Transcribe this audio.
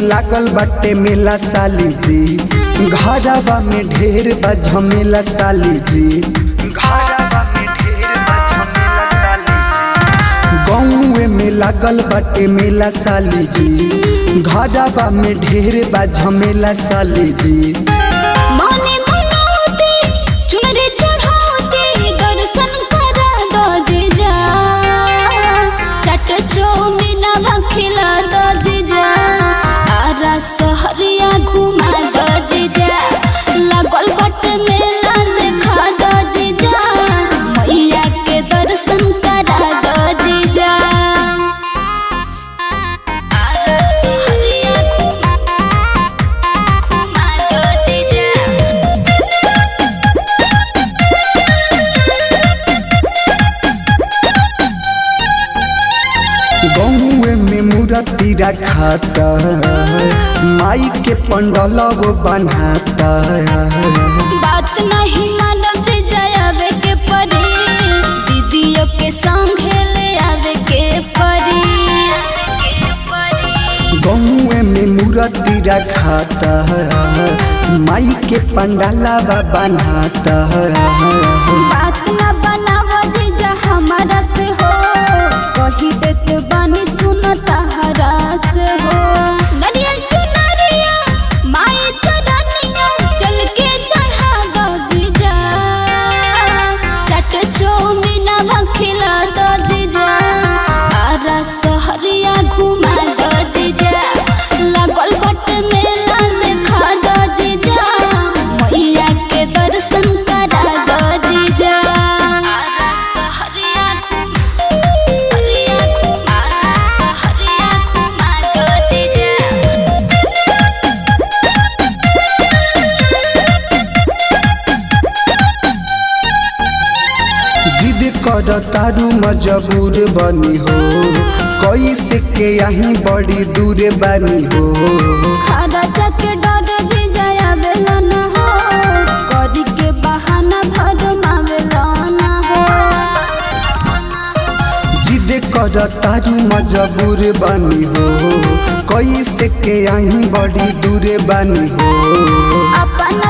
लागल बाटे मेला साली जी, घरवा में ढेर बा झमेला साली जी, घरवा में ढेर बा झमेला साली जी। गाँव में लागल बाटे मेला साली जी, घरवा में ढेर बा झमेला साली जी। सहरिया घुमा दो जीजा, लागल बाटे मेला देखा दो जीजा, मैया के दर्शन करा दो जीजा। सहरिया घुमा दो जीजा। गाँव में मूर्ति रखाता, माई के पंडल वो बनाता। बात नहीं मानव जावे के परी, दीदियों के संग ले आवे के परी। गाँव में मूर्ति रखाता, माई के पंडला वो बनाता। बात न बनावा जीजा हमारा से हो, कही देत बानी सुनता हरा से हो। नरियल चुनरिया माई चरनिया चल के चढ़ा दो जीजा, चट चौमिना खिला दो जीजा, आरा सहरिया घुमा दो जीजा, लागल बाटे मेला देखा दो जीजा, मैया के दर्शन करा दो जीजा। आरा सहरिया जिद कर तारू मजबूर बनी हो, कैसे के यहीं बड़ी दूर बनी हो। खाना के डर जीजा आवेला न हो, करी के बहाना भर मावेला न हो। जिद कर तारू मजबूर बनी हो, कैसे के यहीं बड़ी दूर बनी हो। अपन